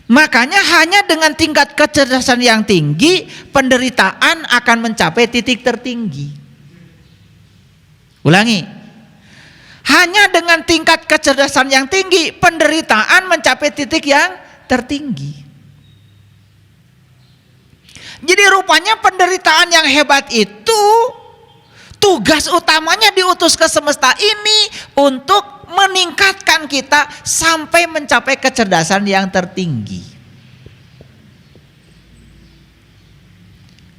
Makanya hanya dengan tingkat kecerdasan yang tinggi, penderitaan akan mencapai titik tertinggi. Ulangi. Hanya dengan tingkat kecerdasan yang tinggi, penderitaan mencapai titik yang tertinggi. Jadi rupanya penderitaan yang hebat itu tugas utamanya diutus ke semesta ini untuk meningkatkan kita sampai mencapai kecerdasan yang tertinggi.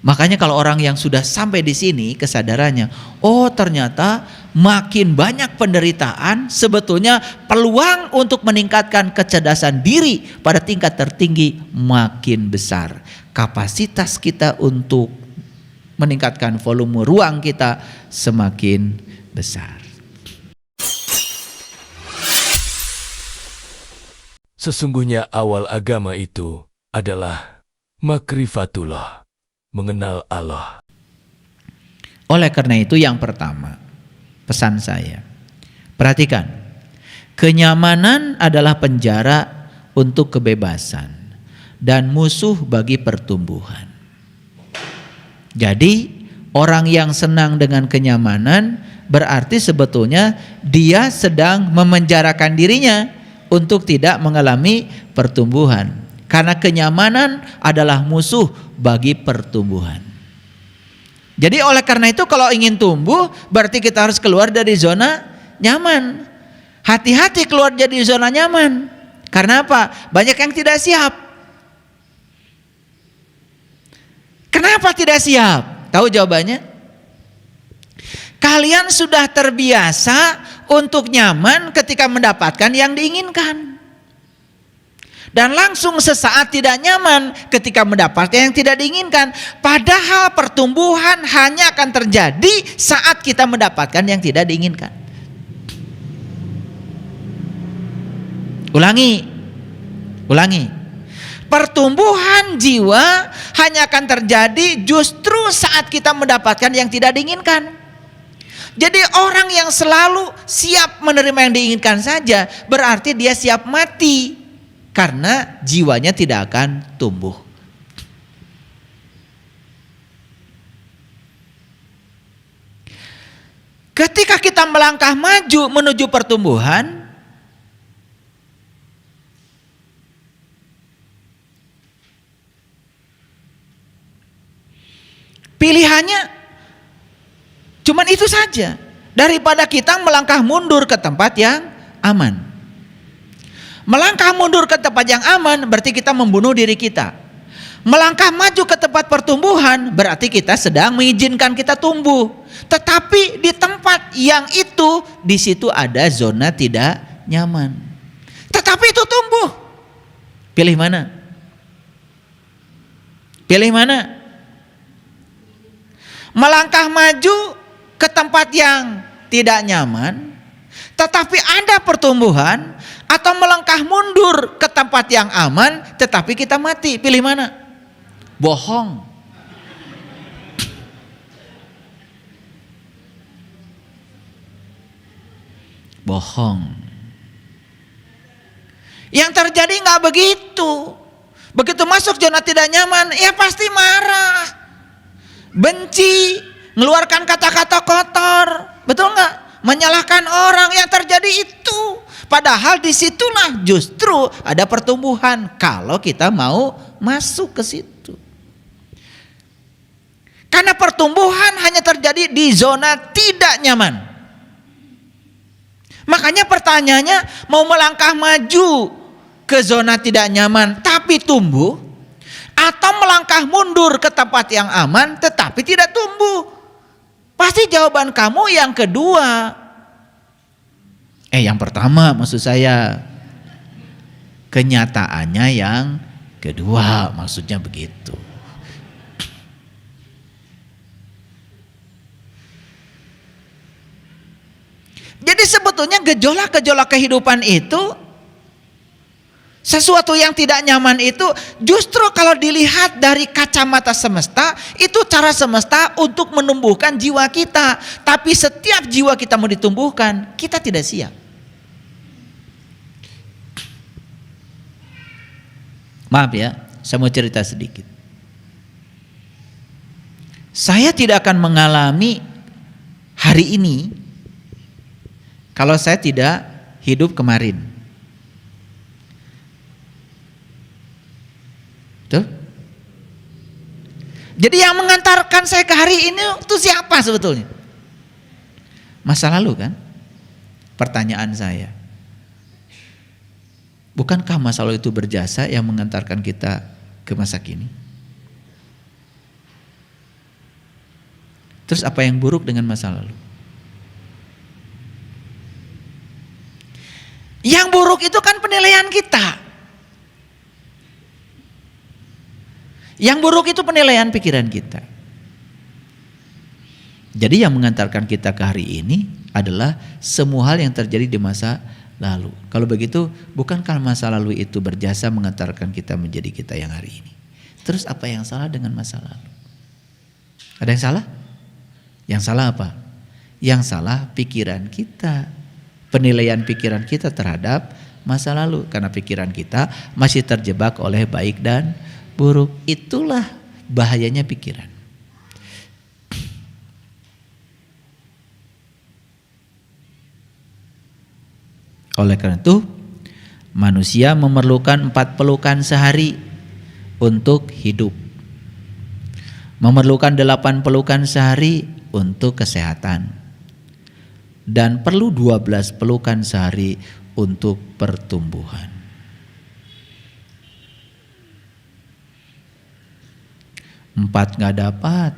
Makanya kalau orang yang sudah sampai di sini kesadarannya, oh ternyata makin banyak penderitaan, sebetulnya peluang untuk meningkatkan kecerdasan diri pada tingkat tertinggi makin besar. Kapasitas kita untuk meningkatkan volume ruang kita semakin besar. Sesungguhnya awal agama itu adalah makrifatullah, mengenal Allah. Oleh karena itu yang pertama, pesan saya, perhatikan, kenyamanan adalah penjara untuk kebebasan dan musuh bagi pertumbuhan. Jadi orang yang senang dengan kenyamanan berarti sebetulnya dia sedang memenjarakan dirinya untuk tidak mengalami pertumbuhan. Karena kenyamanan adalah musuh bagi pertumbuhan. Jadi oleh karena itu kalau ingin tumbuh berarti kita harus keluar dari zona nyaman. Hati-hati keluar dari zona nyaman. Karena apa? Banyak yang tidak siap. Kenapa tidak siap? Tahu jawabannya? Kalian sudah terbiasa untuk nyaman ketika mendapatkan yang diinginkan. Dan langsung sesaat tidak nyaman ketika mendapatkan yang tidak diinginkan. Padahal pertumbuhan hanya akan terjadi saat kita mendapatkan yang tidak diinginkan. Ulangi. Pertumbuhan jiwa hanya akan terjadi justru saat kita mendapatkan yang tidak diinginkan. Jadi orang yang selalu siap menerima yang diinginkan saja berarti dia siap mati karena jiwanya tidak akan tumbuh. Ketika kita melangkah maju menuju pertumbuhan, pilihannya cuman itu saja, daripada kita melangkah mundur ke tempat yang aman. Melangkah mundur ke tempat yang aman berarti kita membunuh diri kita. Melangkah maju ke tempat pertumbuhan berarti kita sedang mengizinkan kita tumbuh. Tetapi di tempat yang itu, di situ ada zona tidak nyaman. Tetapi itu tumbuh. Pilih mana? Pilih mana? Melangkah maju ke tempat yang tidak nyaman, tetapi ada pertumbuhan, atau melangkah mundur ke tempat yang aman, tetapi kita mati. Pilih mana? Bohong. Bohong. Yang terjadi nggak begitu. Begitu masuk zona tidak nyaman, ya pasti marah, benci, mengeluarkan kata-kata kotor, betul nggak? Menyalahkan orang. Yang terjadi itu. Padahal disitulah justru ada pertumbuhan kalau kita mau masuk ke situ. Karena pertumbuhan hanya terjadi di zona tidak nyaman. Makanya pertanyaannya, mau melangkah maju ke zona tidak nyaman tapi tumbuh, atau melangkah mundur ke tempat yang aman tetapi tidak tumbuh? Pasti jawaban kamu yang kedua. Yang pertama maksud saya. Kenyataannya yang kedua, maksudnya begitu. Jadi sebetulnya gejolak-gejolak kehidupan itu, sesuatu yang tidak nyaman itu justru kalau dilihat dari kacamata semesta, itu cara semesta untuk menumbuhkan jiwa kita. Tapi setiap jiwa kita mau ditumbuhkan, kita tidak siap. Maaf ya, saya mau cerita sedikit. Saya tidak akan mengalami hari ini kalau saya tidak hidup kemarin. Betul? Jadi yang mengantarkan saya ke hari ini itu siapa sebetulnya? Masa lalu kan? Pertanyaan saya. Bukankah masa lalu itu berjasa yang mengantarkan kita ke masa kini? Terus apa yang buruk dengan masa lalu? Yang buruk itu kan penilaian kita. Yang buruk itu penilaian pikiran kita. Jadi yang mengantarkan kita ke hari ini adalah semua hal yang terjadi di masa lalu. Kalau begitu, bukankah masa lalu itu berjasa mengantarkan kita menjadi kita yang hari ini? Terus apa yang salah dengan masa lalu? Ada yang salah? Yang salah apa? Yang salah pikiran kita. Penilaian pikiran kita terhadap masa lalu. Karena pikiran kita masih terjebak oleh baik dan buruk. Itulah bahayanya pikiran. Oleh karena itu, manusia memerlukan 4 pelukan sehari untuk hidup. Memerlukan 8 pelukan sehari untuk kesehatan. Dan perlu 12 pelukan sehari untuk pertumbuhan. Empat nggak dapat.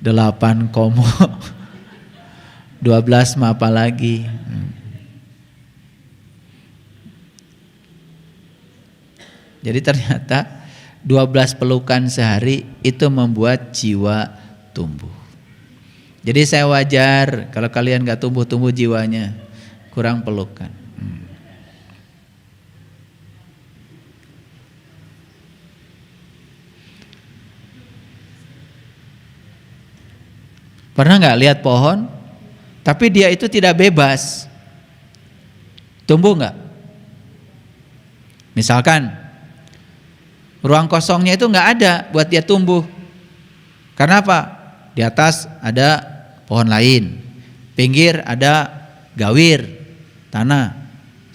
8 komo. 12 mah apa lagi? Jadi ternyata 12 pelukan sehari itu membuat jiwa tumbuh. Jadi saya wajar kalau kalian gak tumbuh-tumbuh jiwanya, kurang pelukan. Pernah gak lihat pohon? Tapi dia itu tidak bebas. Tumbuh enggak? Misalkan ruang kosongnya itu enggak ada buat dia tumbuh. Karena apa? Di atas ada pohon lain. Pinggir ada gawir, tanah.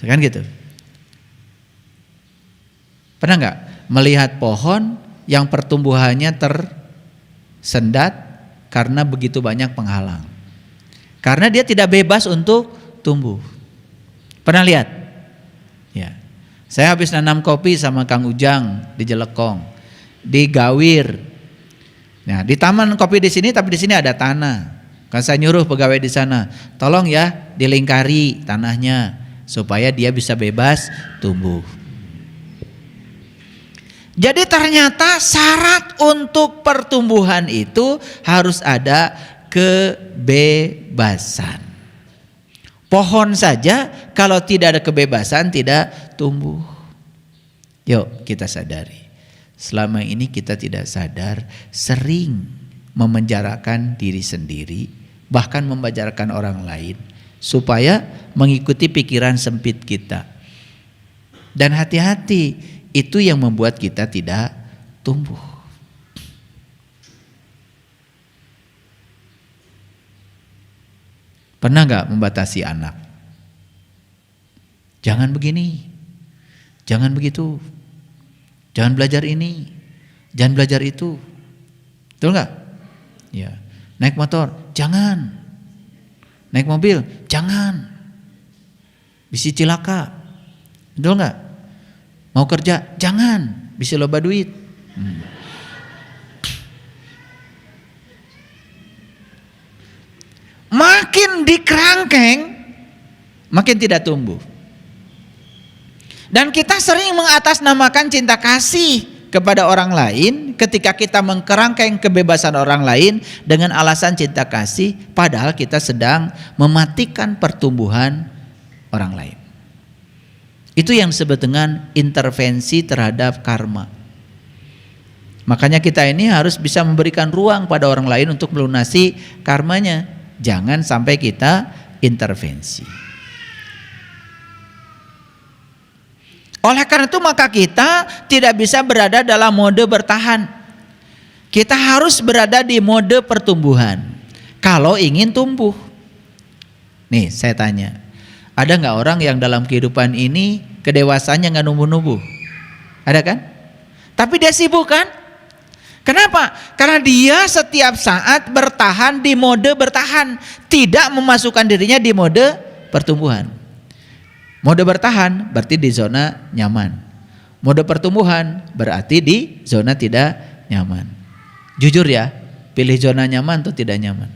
Kan gitu. Pernah enggak melihat pohon yang pertumbuhannya tersendat karena begitu banyak penghalang? Karena dia tidak bebas untuk tumbuh. Pernah lihat? Ya. Saya habis nanam kopi sama Kang Ujang di Jelekong, di Gawir. Nah, di taman kopi di sini, tapi di sini ada tanah. Kan saya nyuruh pegawai di sana, tolong ya dilingkari tanahnya supaya dia bisa bebas tumbuh. Jadi ternyata syarat untuk pertumbuhan itu harus ada kebebasan. Pohon saja kalau tidak ada kebebasan tidak tumbuh. Yuk kita sadari. Selama ini kita tidak sadar sering memenjarakan diri sendiri, bahkan memenjarakan orang lain supaya mengikuti pikiran sempit kita. Dan hati-hati, itu yang membuat kita tidak tumbuh. Pernah gak membatasi anak? Jangan begini, jangan begitu, jangan belajar ini, jangan belajar itu. Betul gak? Ya. Naik motor, jangan. Naik mobil, jangan. Bisa cilaka. Betul gak? Mau kerja, jangan. Bisa loba duit. Makin dikerangkeng, makin tidak tumbuh. Dan kita sering mengatasnamakan cinta kasih kepada orang lain ketika kita mengkerangkeng kebebasan orang lain dengan alasan cinta kasih, padahal kita sedang mematikan pertumbuhan orang lain. Itu yang disebut dengan intervensi terhadap karma. Makanya kita ini harus bisa memberikan ruang pada orang lain untuk melunasi karmanya. Jangan sampai kita intervensi. Oleh karena itu maka kita tidak bisa berada dalam mode bertahan. Kita harus berada di mode pertumbuhan kalau ingin tumbuh. Nih saya tanya, ada nggak orang yang dalam kehidupan ini kedewasaannya nggak numbuh-numbuh? Ada kan? Tapi dia sibuk kan? Kenapa? Karena dia setiap saat bertahan di mode bertahan, tidak memasukkan dirinya di mode pertumbuhan. Mode bertahan berarti di zona nyaman. Mode pertumbuhan berarti di zona tidak nyaman. Jujur ya, pilih zona nyaman atau tidak nyaman?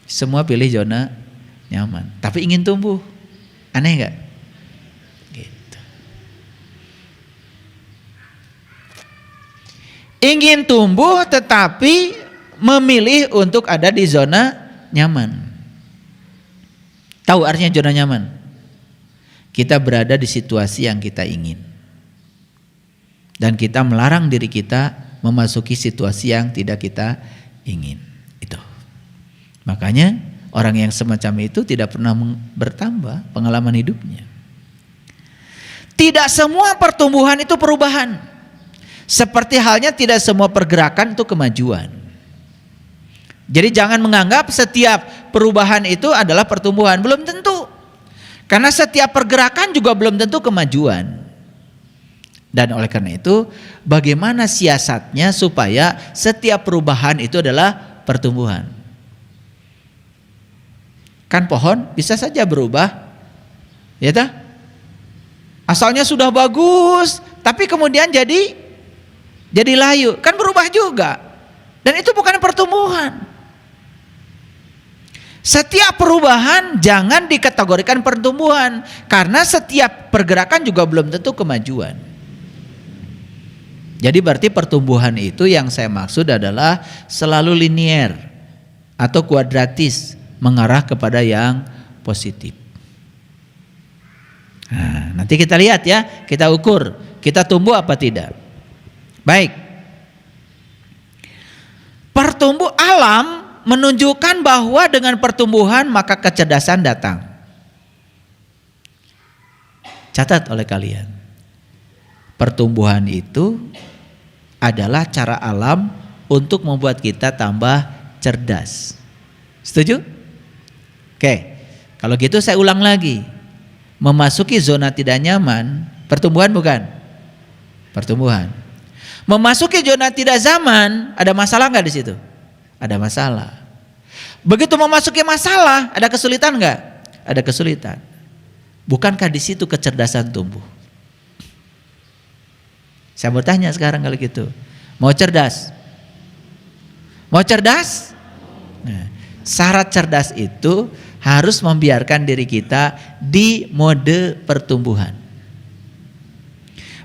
Semua pilih zona nyaman, tapi ingin tumbuh. Aneh nggak? Gitu. Ingin tumbuh tetapi memilih untuk ada di zona nyaman. Tahu artinya zona nyaman? Kita berada di situasi yang kita ingin. Dan kita melarang diri kita memasuki situasi yang tidak kita ingin. Itu. Makanya orang yang semacam itu tidak pernah bertambah pengalaman hidupnya. Tidak semua pertumbuhan itu perubahan. Seperti halnya tidak semua pergerakan itu kemajuan. Jadi jangan menganggap setiap perubahan itu adalah pertumbuhan. Belum tentu. Karena setiap pergerakan juga belum tentu kemajuan. Dan oleh karena itu, bagaimana siasatnya supaya setiap perubahan itu adalah pertumbuhan? Kan pohon bisa saja berubah, ya tak? Asalnya sudah bagus, tapi kemudian jadi layu, kan berubah juga. Dan itu bukan pertumbuhan. Setiap perubahan jangan dikategorikan pertumbuhan, karena setiap pergerakan juga belum tentu kemajuan. Jadi berarti pertumbuhan itu yang saya maksud adalah selalu linier atau kuadratis, mengarah kepada yang positif. Nah, nanti kita lihat ya, kita ukur, kita tumbuh apa tidak. Baik. Pertumbuh alam menunjukkan bahwa dengan pertumbuhan maka kecerdasan datang. Catat oleh kalian. Pertumbuhan itu adalah cara alam untuk membuat kita tambah cerdas. Setuju? Oke, kalau gitu saya ulang lagi. Memasuki zona tidak nyaman, pertumbuhan bukan? Pertumbuhan. Memasuki zona tidak zaman, ada masalah nggak di situ? Ada masalah. Begitu memasuki masalah, ada kesulitan nggak? Ada kesulitan. Bukankah di situ kecerdasan tumbuh? Saya mau tanya sekarang kalau gitu, mau cerdas? Mau cerdas? Nah, syarat cerdas itu harus membiarkan diri kita di mode pertumbuhan.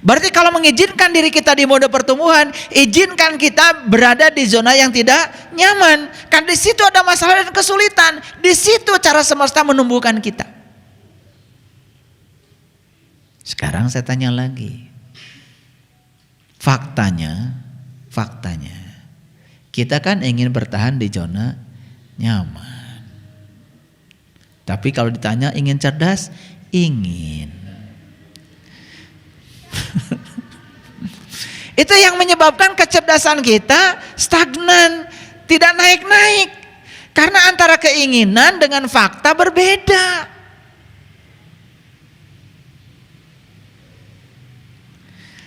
Berarti kalau mengizinkan diri kita di mode pertumbuhan, izinkan kita berada di zona yang tidak nyaman. Kan di situ ada masalah dan kesulitan. Di situ cara semesta menumbuhkan kita. Sekarang saya tanya lagi. Faktanya, kita kan ingin bertahan di zona nyaman. Tapi kalau ditanya ingin cerdas, ingin. Itu yang menyebabkan kecerdasan kita stagnan, tidak naik-naik. Karena antara keinginan dengan fakta berbeda.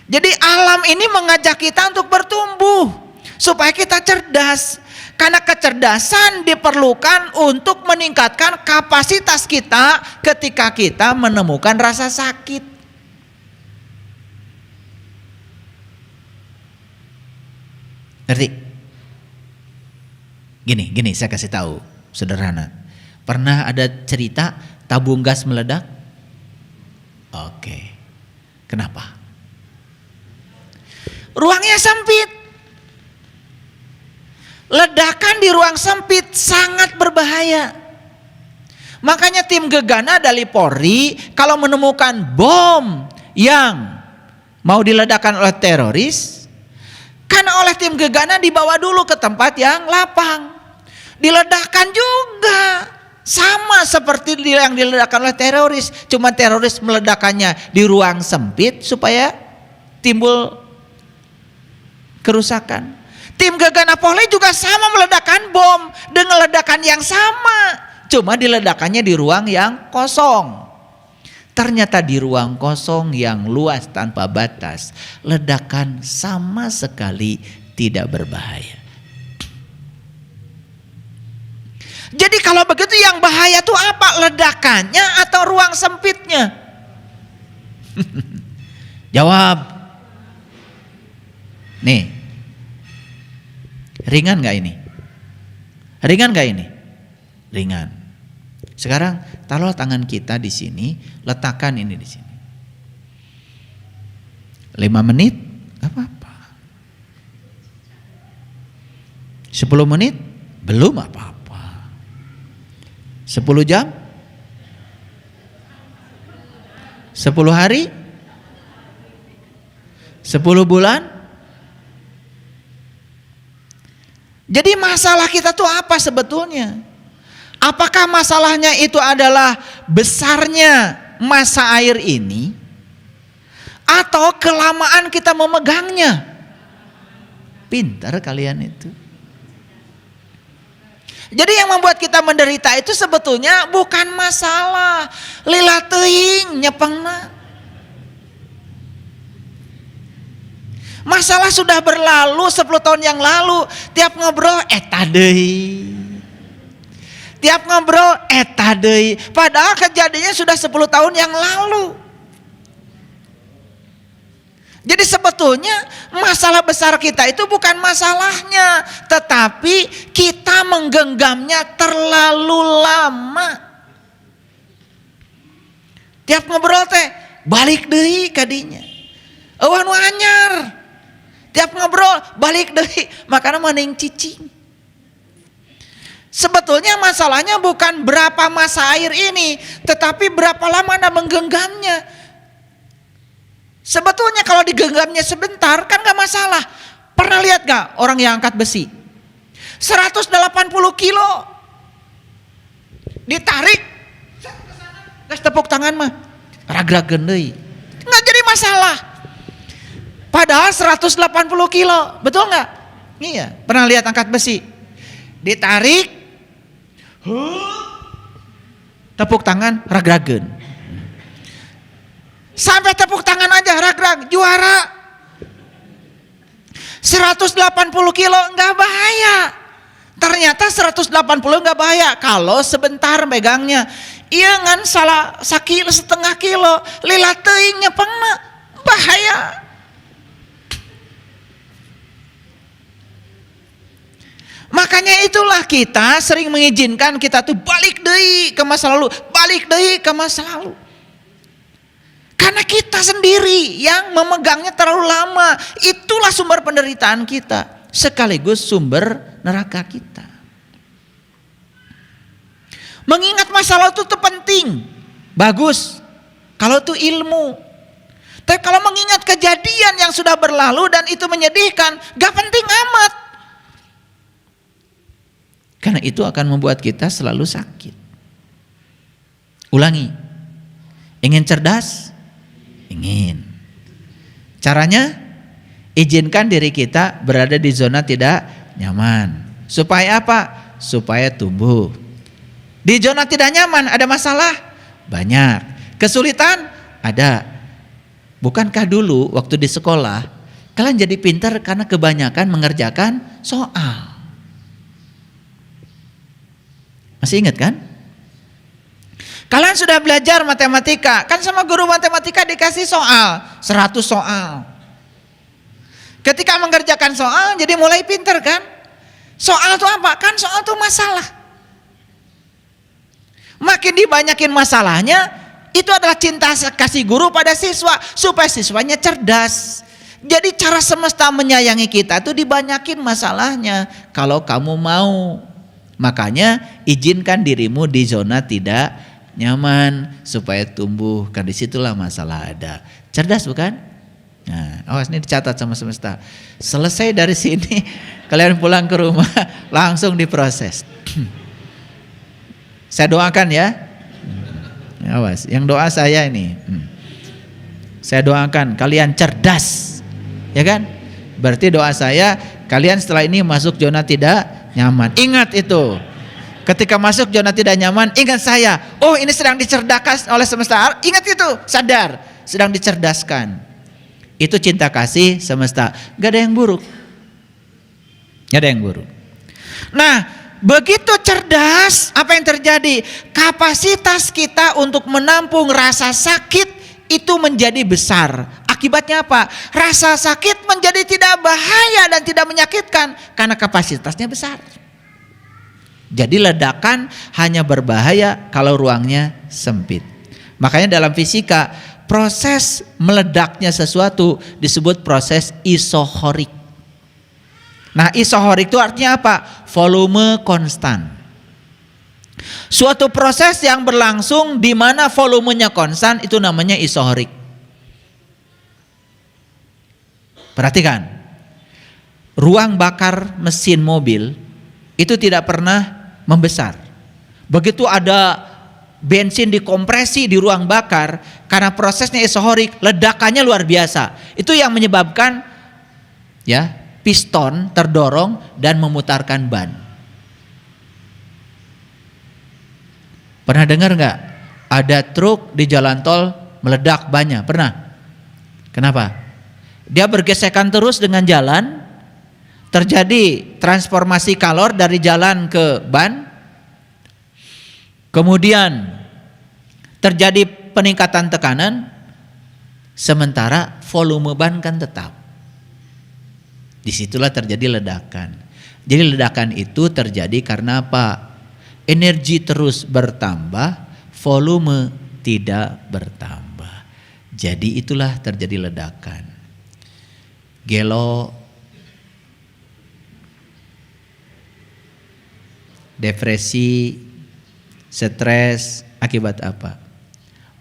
Jadi alam ini mengajak kita untuk bertumbuh supaya kita cerdas. Karena kecerdasan diperlukan untuk meningkatkan kapasitas kita ketika kita menemukan rasa sakit. Ngerti? Gini saya kasih tahu, sederhana. Pernah ada cerita tabung gas meledak? Oke. Kenapa? Ruangnya sempit. Ledakan di ruang sempit sangat berbahaya. Makanya tim gegana dari Polri kalau menemukan bom yang mau diledakkan oleh teroris, kan oleh tim gegana dibawa dulu ke tempat yang lapang. Diledakkan juga. Sama seperti yang diledakkan oleh teroris, cuma teroris meledakannya di ruang sempit supaya timbul kerusakan. Tim Gegana Polri juga sama meledakkan bom dengan ledakan yang sama, cuma diledakannya di ruang yang kosong. Ternyata di ruang kosong yang luas tanpa batas, ledakan sama sekali tidak berbahaya. Jadi kalau begitu yang bahaya itu apa? Ledakannya atau ruang sempitnya? Jawab. Nih, ringan gak ini? Ringan gak ini? Ringan. Sekarang taruh tangan kita di sini, letakkan ini di sini. 5 menit, gak apa-apa. 10 menit, belum apa-apa. 10 jam? 10 hari? 10 bulan? Jadi masalah kita tuh apa sebetulnya? Apakah masalahnya itu adalah besarnya masa air ini? Atau kelamaan kita memegangnya? Pintar kalian itu. Jadi yang membuat kita menderita itu sebetulnya bukan masalah. Lila teuing nyepengna. Masalah sudah berlalu 10 tahun yang lalu. Tiap ngobrol eta deui. Tiap ngobrol eta deui. Padahal kejadiannya sudah 10 tahun yang lalu. Jadi sebetulnya masalah besar kita itu bukan masalahnya, tetapi kita menggenggamnya terlalu lama. Tiap ngobrol teh balik deui kadinya. Eueuh nu anyar. Tiap ngobrol balik deui, makana mending cicing. Sebetulnya masalahnya bukan berapa masa air ini, tetapi berapa lama Anda menggenggamnya. Sebetulnya kalau digenggamnya sebentar kan gak masalah. Pernah lihat gak orang yang angkat besi? 180 kilo. Ditarik. Gas tepuk tangan mah. Ragrageun deui. Gak jadi masalah. Padahal 180 kilo. Betul gak? Iya. Pernah lihat angkat besi? Ditarik. Tepuk tangan ragrageun. Sampai tepuk tangan aja ragrag, juara. 180 kilo enggak bahaya. Ternyata 180 enggak bahaya kalau sebentar megangnya. Iya ngan salah sakilo setengah kilo, lila teuing nyepengna bahaya. Makanya itulah kita sering mengizinkan kita tuh balik deui ke masa lalu, balik deui ke masa lalu. Karena kita sendiri yang memegangnya terlalu lama. Itulah sumber penderitaan kita. Sekaligus sumber neraka kita. Mengingat masa lalu itu penting. Bagus. Kalau itu ilmu. Tapi kalau mengingat kejadian yang sudah berlalu dan itu menyedihkan, gak penting amat. Karena itu akan membuat kita selalu sakit. Ulangi. Ingin cerdas? Ingin. Caranya izinkan diri kita berada di zona tidak nyaman. Supaya apa? Supaya tumbuh. Di zona tidak nyaman ada masalah? Banyak. Kesulitan? Ada. Bukankah dulu waktu di sekolah kalian jadi pintar karena kebanyakan mengerjakan soal? Masih ingat kan? Kalian sudah belajar matematika, kan sama guru matematika dikasih soal, 100 soal. Ketika mengerjakan soal jadi mulai pinter kan? Soal itu apa? Kan soal itu masalah. Makin dibanyakin masalahnya, itu adalah cinta kasih guru pada siswa, supaya siswanya cerdas. Jadi cara semesta menyayangi kita itu dibanyakin masalahnya, kalau kamu mau. Makanya izinkan dirimu di zona tidak nyaman supaya tumbuh, kan disitulah masalah ada. Cerdas bukan? Nah, awas ini dicatat sama semesta. Selesai dari sini kalian pulang ke rumah langsung diproses. Saya doakan ya. Awas, yang doa saya ini. Saya doakan kalian cerdas. Ya kan? Berarti doa saya kalian setelah ini masuk zona tidak nyaman. Ingat itu. Ketika masuk zona tidak nyaman, ingat saya. Oh, ini sedang dicerdaskan oleh semesta alam. Ingat itu, sadar, sedang dicerdaskan. Itu cinta kasih semesta. Gak ada yang buruk. Gak ada yang buruk. Nah, begitu cerdas, apa yang terjadi? Kapasitas kita untuk menampung rasa sakit itu menjadi besar. Akibatnya apa? Rasa sakit menjadi tidak bahaya dan tidak menyakitkan karena kapasitasnya besar. Jadi ledakan hanya berbahaya kalau ruangnya sempit. Makanya dalam fisika proses meledaknya sesuatu disebut proses isohorik. Nah, isohorik itu artinya apa? Volume konstan. Suatu proses yang berlangsung di mana volumenya konstan itu namanya isohorik. Perhatikan, ruang bakar mesin mobil itu tidak pernah membesar. Begitu ada bensin dikompresi di ruang bakar, karena prosesnya isohorik, ledakannya luar biasa. Itu yang menyebabkan ya piston terdorong dan memutarkan ban. Pernah dengar nggak? Ada truk di jalan tol meledak bannya? Pernah? Kenapa? Dia bergesekan terus dengan jalan, terjadi transformasi kalor dari jalan ke ban, kemudian terjadi peningkatan tekanan, sementara volume ban kan tetap. Disitulah terjadi ledakan. Jadi ledakan itu terjadi karena apa? Energi terus bertambah, volume tidak bertambah. Jadi itulah terjadi ledakan. Gelo, depresi, stres, akibat apa?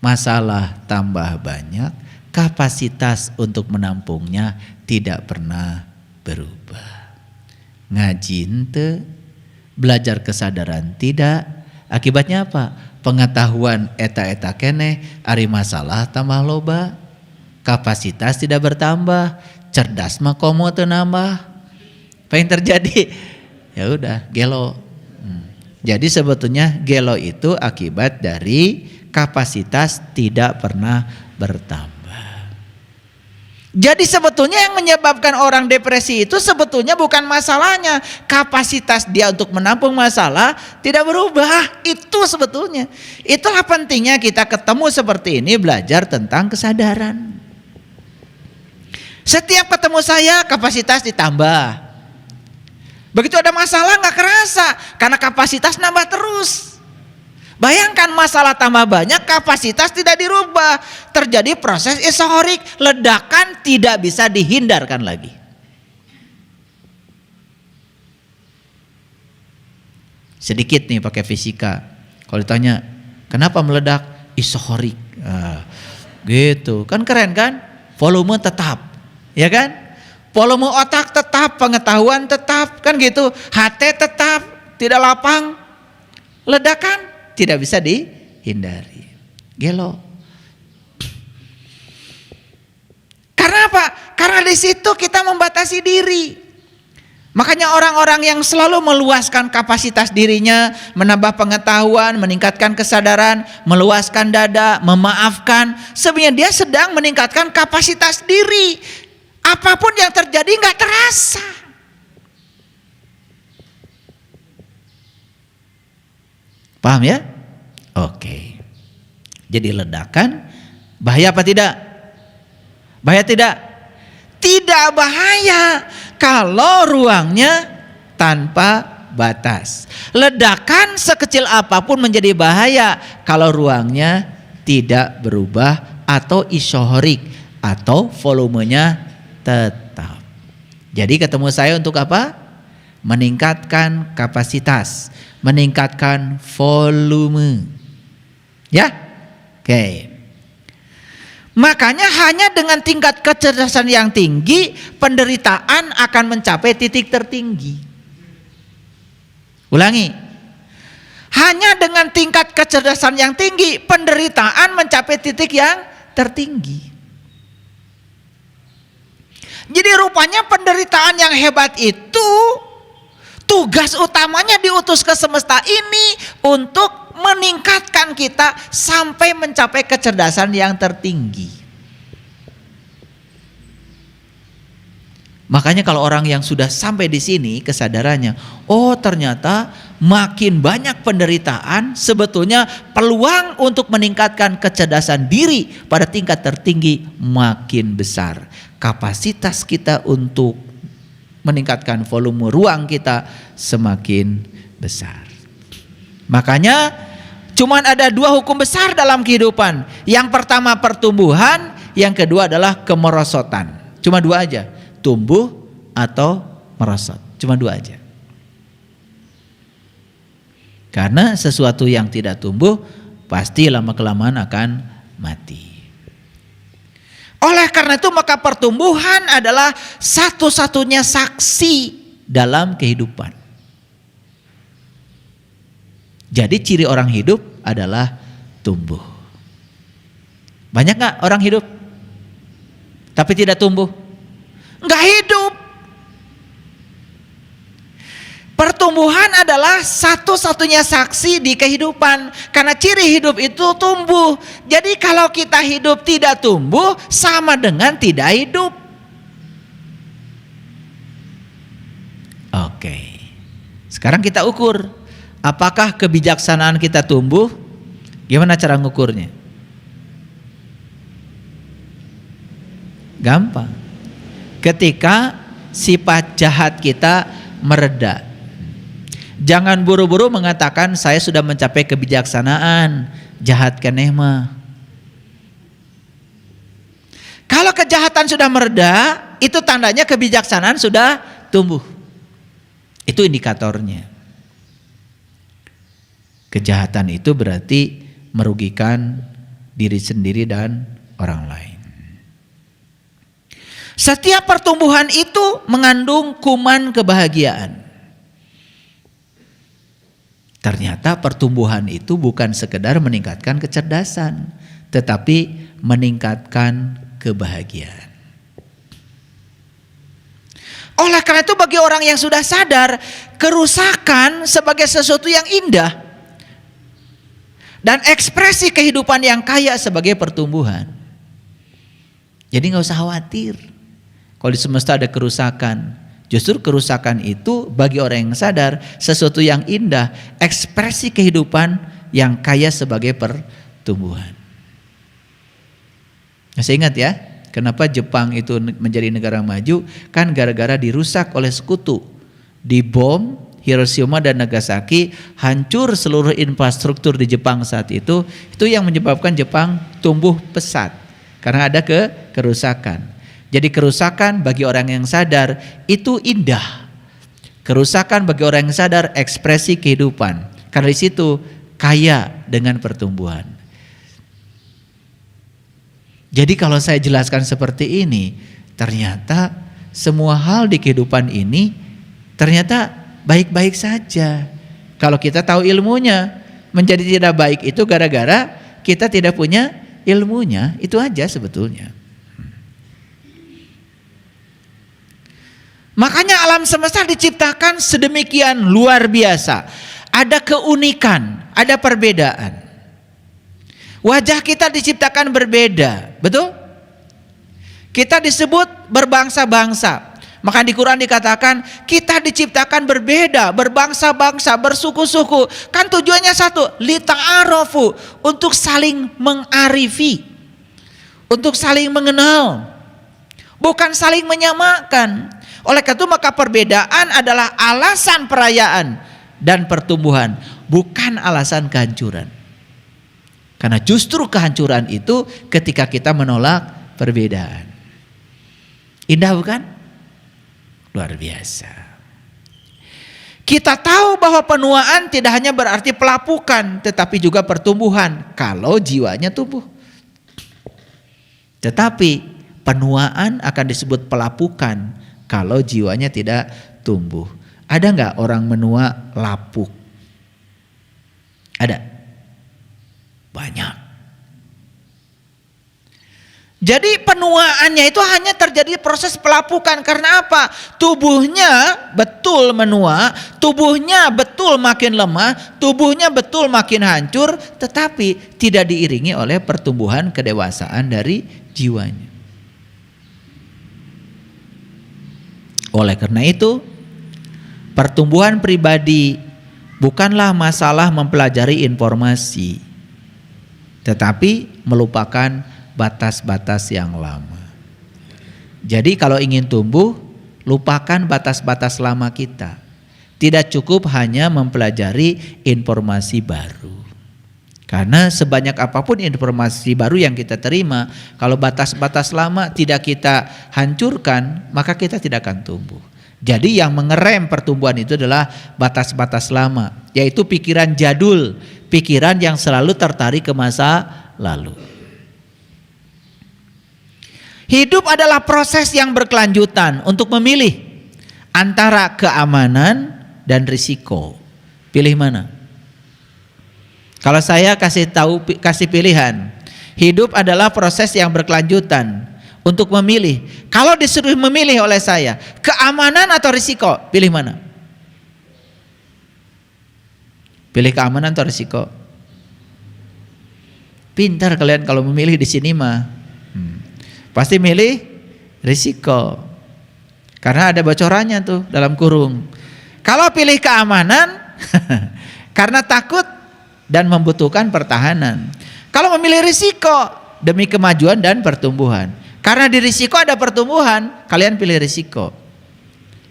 Masalah tambah banyak, kapasitas untuk menampungnya tidak pernah berubah. Ngaji ente, belajar kesadaran tidak, akibatnya apa? Pengetahuan eta-eta keneh, ari masalah tambah loba, kapasitas tidak bertambah, cerdas mah komo teu nambah. Apa yang terjadi? Ya udah, gelo. Jadi sebetulnya gelo itu akibat dari kapasitas tidak pernah bertambah. Jadi sebetulnya yang menyebabkan orang depresi itu sebetulnya bukan masalahnya. Kapasitas dia untuk menampung masalah tidak berubah. Itu sebetulnya. Itulah pentingnya kita ketemu seperti ini, belajar tentang kesadaran. Setiap ketemu saya kapasitas ditambah. Begitu ada masalah gak kerasa karena kapasitas nambah terus. Bayangkan masalah tambah banyak, kapasitas tidak dirubah. Terjadi proses isohorik, ledakan tidak bisa dihindarkan lagi. Sedikit nih pakai fisika. Kalau ditanya, kenapa meledak? Isohorik. Gitu, kan keren kan? Volume tetap, ya kan? Volume otak tetap, pengetahuan tetap, kan gitu. HT tetap, tidak lapang. Ledakan tidak bisa dihindari. Gelo. Karena apa? Karena di situ kita membatasi diri. Makanya orang-orang yang selalu meluaskan kapasitas dirinya, menambah pengetahuan, meningkatkan kesadaran, meluaskan dada, memaafkan, sebenarnya dia sedang meningkatkan kapasitas diri. Apapun yang terjadi nggak terasa. Paham ya? Oke. Jadi ledakan bahaya apa tidak? Bahaya tidak? Tidak bahaya kalau ruangnya tanpa batas. Ledakan sekecil apapun menjadi bahaya kalau ruangnya tidak berubah atau isohorik atau volumenya tetap. Jadi ketemu saya untuk apa? Meningkatkan kapasitas, meningkatkan volume. Ya? Oke. Makanya hanya dengan tingkat kecerdasan yang tinggi, penderitaan akan mencapai titik tertinggi. Ulangi. Hanya dengan tingkat kecerdasan yang tinggi, penderitaan mencapai titik yang tertinggi. Jadi rupanya penderitaan yang hebat itu tugas utamanya diutus ke semesta ini untuk meningkatkan kita sampai mencapai kecerdasan yang tertinggi. Makanya kalau orang yang sudah sampai di sini kesadarannya, oh ternyata makin banyak penderitaan, sebetulnya peluang untuk meningkatkan kecerdasan diri pada tingkat tertinggi makin besar. Kapasitas kita untuk meningkatkan volume ruang kita semakin besar. Makanya cuman ada dua hukum besar dalam kehidupan. Yang pertama pertumbuhan, yang kedua adalah kemerosotan. Cuma dua aja, tumbuh atau merosot. Cuma dua aja. Karena sesuatu yang tidak tumbuh pasti lama-kelamaan akan mati. Oleh karena itu maka pertumbuhan adalah satu-satunya saksi dalam kehidupan. Jadi ciri orang hidup adalah tumbuh. Banyak gak orang hidup tapi tidak tumbuh? Enggak hidup. Pertumbuhan adalah satu-satunya saksi di kehidupan. Karena ciri hidup itu tumbuh. Jadi kalau kita hidup tidak tumbuh sama dengan tidak hidup. Oke. Sekarang kita ukur. Apakah kebijaksanaan kita tumbuh? Gimana cara ngukurnya? Gampang. Ketika sifat jahat kita mereda. Jangan buru-buru mengatakan saya sudah mencapai kebijaksanaan, jahat keneh mah. Kalau kejahatan sudah mereda, itu tandanya kebijaksanaan sudah tumbuh. Itu indikatornya. Kejahatan itu berarti merugikan diri sendiri dan orang lain. Setiap pertumbuhan itu mengandung kuman kebahagiaan. Ternyata pertumbuhan itu bukan sekedar meningkatkan kecerdasan, tetapi meningkatkan kebahagiaan. Oleh karena itu bagi orang yang sudah sadar, kerusakan sebagai sesuatu yang indah dan ekspresi kehidupan yang kaya sebagai pertumbuhan. Jadi gak usah khawatir kalau di semesta ada kerusakan. Justru kerusakan itu bagi orang yang sadar sesuatu yang indah, ekspresi kehidupan yang kaya sebagai pertumbuhan. Masih ingat ya, kenapa Jepang itu menjadi negara maju? Kan gara-gara dirusak oleh sekutu. Dibom Hiroshima dan Nagasaki, hancur seluruh infrastruktur di Jepang saat itu yang menyebabkan Jepang tumbuh pesat karena ada kerusakan. Jadi kerusakan bagi orang yang sadar itu indah. Kerusakan bagi orang yang sadar ekspresi kehidupan. Karena di situ kaya dengan pertumbuhan. Jadi kalau saya jelaskan seperti ini, ternyata semua hal di kehidupan ini ternyata baik-baik saja. Kalau kita tahu ilmunya, menjadi tidak baik itu gara-gara kita tidak punya ilmunya, itu aja sebetulnya. Makanya alam semesta diciptakan sedemikian luar biasa. Ada keunikan, ada perbedaan. Wajah kita diciptakan berbeda, betul? Kita disebut berbangsa-bangsa. Maka di Quran dikatakan kita diciptakan berbeda, berbangsa-bangsa, bersuku-suku. Kan tujuannya satu, lita'arofu, untuk saling mengarifi, untuk saling mengenal, bukan saling menyamakan. Oleh karena itu maka perbedaan adalah alasan perayaan dan pertumbuhan, bukan alasan kehancuran. Karena justru kehancuran itu ketika kita menolak perbedaan. Indah bukan? Luar biasa. Kita tahu bahwa penuaan tidak hanya berarti pelapukan, tetapi juga pertumbuhan kalau jiwanya tumbuh. Tetapi penuaan akan disebut pelapukan kalau jiwanya tidak tumbuh. Ada nggak orang menua lapuk? Ada? Banyak. Jadi penuaannya itu hanya terjadi proses pelapukan. Karena apa? Tubuhnya betul menua, tubuhnya betul makin lemah, tubuhnya betul makin hancur, tetapi tidak diiringi oleh pertumbuhan kedewasaan dari jiwanya. Oleh karena itu, pertumbuhan pribadi bukanlah masalah mempelajari informasi, tetapi melupakan batas-batas yang lama. Jadi kalau ingin tumbuh, lupakan batas-batas lama kita. Tidak cukup hanya mempelajari informasi baru. Karena sebanyak apapun informasi baru yang kita terima, kalau batas-batas lama tidak kita hancurkan, maka kita tidak akan tumbuh. Jadi yang mengerem pertumbuhan itu adalah batas-batas lama, yaitu pikiran jadul, pikiran yang selalu tertarik ke masa lalu. Hidup adalah proses yang berkelanjutan untuk memilih antara keamanan dan risiko. Pilih mana? Kalau saya kasih pilihan, hidup adalah proses yang berkelanjutan untuk memilih. Kalau disuruh memilih oleh saya, keamanan atau risiko, pilih mana? Pilih keamanan atau risiko? Pintar kalian kalau memilih di sini mah. Pasti milih risiko. Karena ada bocorannya tuh dalam kurung. Kalau pilih keamanan karena takut dan membutuhkan pertahanan. Kalau memilih risiko demi kemajuan dan pertumbuhan. Karena di risiko ada pertumbuhan, kalian pilih risiko.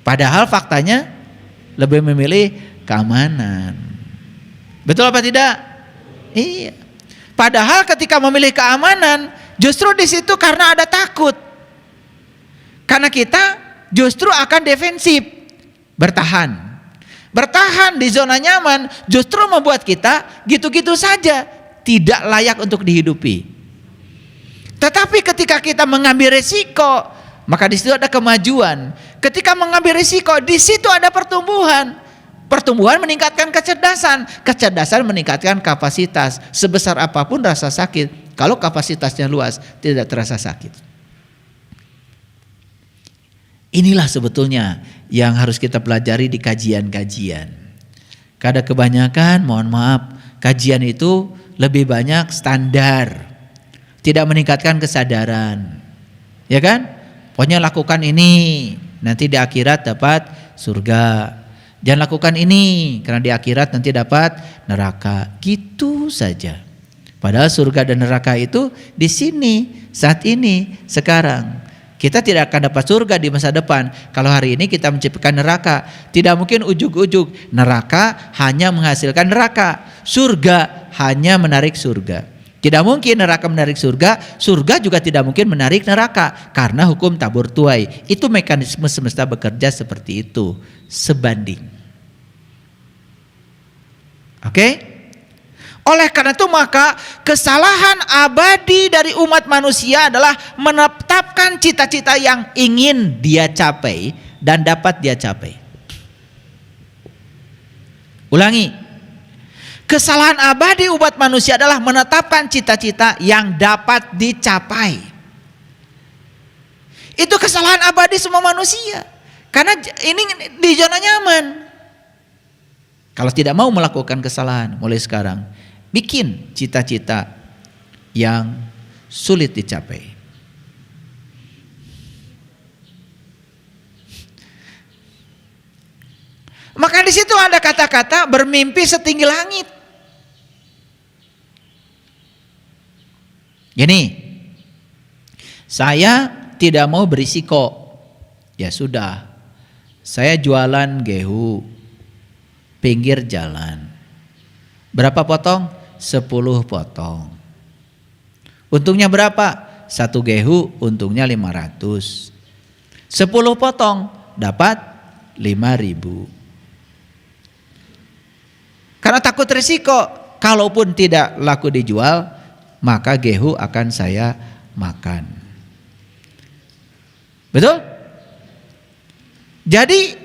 Padahal faktanya lebih memilih keamanan. Betul apa tidak? Iya. Padahal ketika memilih keamanan, justru di situ karena ada takut. Karena kita justru akan defensif, bertahan. Bertahan di zona nyaman justru membuat kita gitu-gitu saja, tidak layak untuk dihidupi. Tetapi ketika kita mengambil risiko, maka di situ ada kemajuan. Ketika mengambil risiko, di situ ada pertumbuhan. Pertumbuhan meningkatkan kecerdasan, kecerdasan meningkatkan kapasitas. Sebesar apapun rasa sakit, kalau kapasitasnya luas, tidak terasa sakit. Inilah sebetulnya yang harus kita pelajari di kajian-kajian. Kadang kebanyakan, mohon maaf, kajian itu lebih banyak standar, tidak meningkatkan kesadaran, ya kan? Pokoknya lakukan ini, nanti di akhirat dapat surga. Jangan lakukan ini, karena di akhirat nanti dapat neraka. Gitu saja. Padahal surga dan neraka itu di sini, saat ini, sekarang. Kita tidak akan dapat surga di masa depan kalau hari ini kita menciptakan neraka. Tidak mungkin ujug-ujug. Neraka hanya menghasilkan neraka. Surga hanya menarik surga. Tidak mungkin neraka menarik surga, surga juga tidak mungkin menarik neraka. Karena hukum tabur tuai. Itu mekanisme semesta bekerja seperti itu. Sebanding. Oke? Oleh karena itu maka kesalahan abadi dari umat manusia adalah menetapkan cita-cita yang ingin dia capai dan dapat dia capai. Ulangi. Kesalahan abadi umat manusia adalah menetapkan cita-cita yang dapat dicapai. Itu kesalahan abadi semua manusia. Karena ini di zona nyaman. Kalau tidak mau melakukan kesalahan mulai sekarang, bikin cita-cita yang sulit dicapai. Maka di situ ada kata-kata bermimpi setinggi langit. Gini, saya tidak mau berisiko. Ya sudah, saya jualan gehu pinggir jalan. Berapa potong? 10 potong. Untungnya berapa? 1 gehu untungnya 500. 10 potong dapat 5.000. Karena takut risiko, kalaupun tidak laku dijual, maka gehu akan saya makan. Betul? Jadi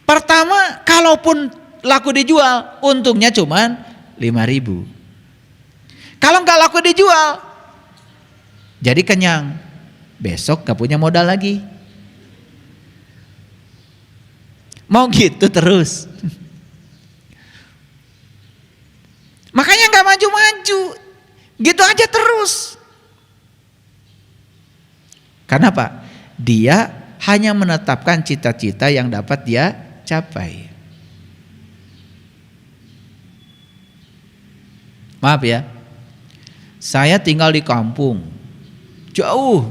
pertama, kalaupun laku dijual, untungnya cuman 5.000. Kalau nggak laku dijual, jadi kenyang. Besok nggak punya modal lagi. Mau gitu terus. Makanya nggak maju-maju, gitu aja terus. Karena apa? Dia hanya menetapkan cita-cita yang dapat dia capai. Maaf ya, saya tinggal di kampung, jauh.